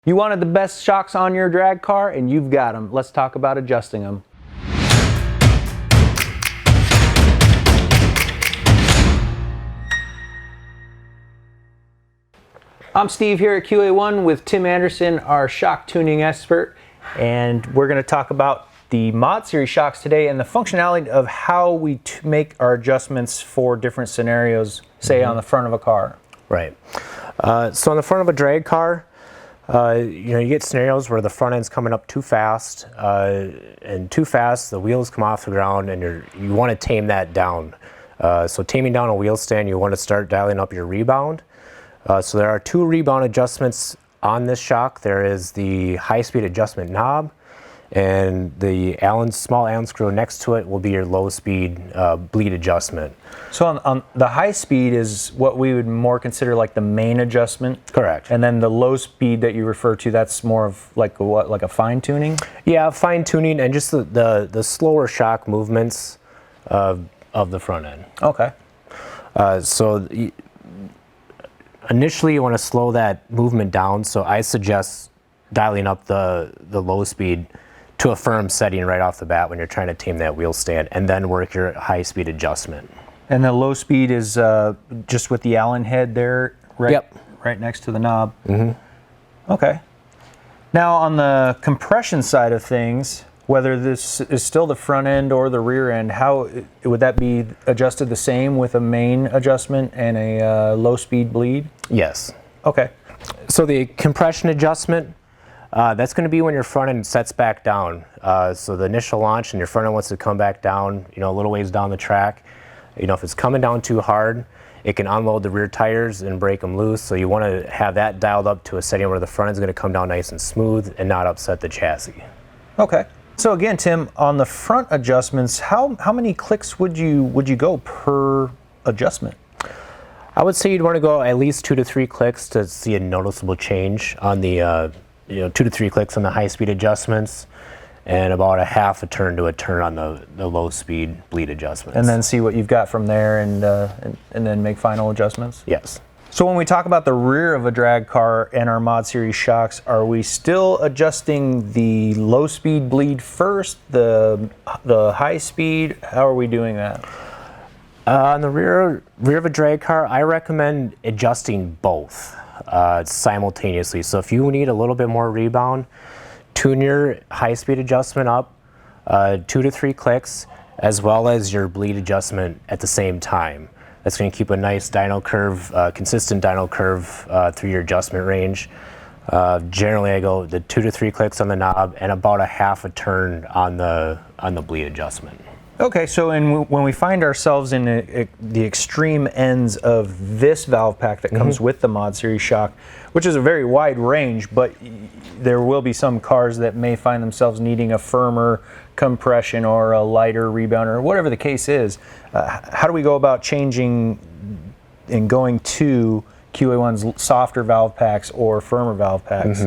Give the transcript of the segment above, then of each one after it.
You wanted the best shocks on your drag car, and you've got them. Let's talk about adjusting them. I'm Steve here at QA1 with Tim Anderson, our shock tuning expert, and we're going to talk about the Mod Series shocks today and the functionality of how we make our adjustments for different scenarios, say on the front of a car. Right. So on the front of a drag car, you get scenarios where the front end's coming up too fast, the wheels come off the ground, and you want to tame that down. So taming down a wheel stand, you want to start dialing up your rebound. So there are two rebound adjustments on this shock. There is the high-speed adjustment knob, and the small Allen screw next to it will be your low-speed bleed adjustment. So on the high speed is what we would more consider like the main adjustment? Correct. And then the low speed that you refer to, that's more of like a fine tuning? Yeah, fine tuning and just the slower shock movements of the front end. Okay. Initially you want to slow that movement down, so I suggest dialing up the low speed to a firm setting right off the bat when you're trying to tame that wheel stand, and then work your high speed adjustment. And the low speed is just with the Allen head there, right? Yep. Right next to the knob. Mm-hmm. Okay. Now on the compression side of things, whether this is still the front end or the rear end, how would that be adjusted the same with a main adjustment and a low speed bleed? Yes. Okay. So the compression adjustment, that's going to be when your front end sets back down. So the initial launch and your front end wants to come back down, a little ways down the track. If it's coming down too hard, it can unload the rear tires and break them loose. So you want to have that dialed up to a setting where the front end's going to come down nice and smooth and not upset the chassis. Okay. So again, Tim, on the front adjustments, how many clicks would you go per adjustment? I would say you'd want to go at least 2 to 3 clicks to see a noticeable change on the 2 to 3 clicks on the high-speed adjustments, and about a half a turn to a turn on the low-speed bleed adjustments. And then see what you've got from there, and then make final adjustments? Yes. So when we talk about the rear of a drag car and our Mod Series shocks, are we still adjusting the low-speed bleed first, the high speed? How are we doing that? On the rear of a drag car, I recommend adjusting both simultaneously. So if you need a little bit more rebound, tune your high-speed adjustment up 2 to 3 clicks, as well as your bleed adjustment at the same time. That's going to keep a nice dyno curve, consistent dyno curve through your adjustment range. Generally, I go the 2 to 3 clicks on the knob and about a half a turn on the bleed adjustment. Okay, so when we find ourselves in the extreme ends of this valve pack that comes with the Mod Series shock, which is a very wide range, but there will be some cars that may find themselves needing a firmer compression or a lighter rebound or whatever the case is. How do we go about changing and going to QA1's softer valve packs or firmer valve packs?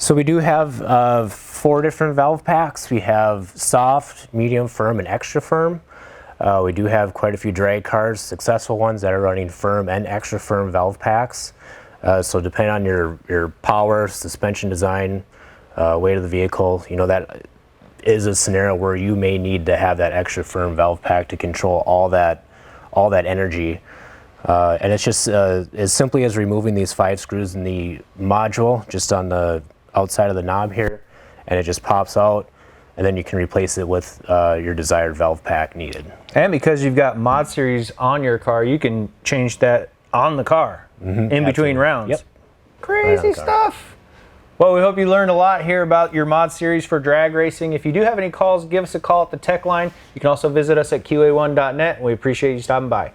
So we do have 4 different valve packs. We have soft, medium, firm, and extra firm. We do have quite a few drag cars, successful ones, that are running firm and extra firm valve packs. So depending on your power, suspension design, weight of the vehicle, that is a scenario where you may need to have that extra firm valve pack to control all that energy. And it's just as simply as removing these 5 screws in the module, just on the outside of the knob here, and it just pops out, and then you can replace it with your desired valve pack needed. And because you've got Mod Series on your car, you can change that on the car in between rounds. Yep. Crazy stuff. Well, we hope you learned a lot here about your Mod Series for drag racing. If you do have any calls, give us a call at the tech line. You can also visit us at QA1.net. We appreciate you stopping by.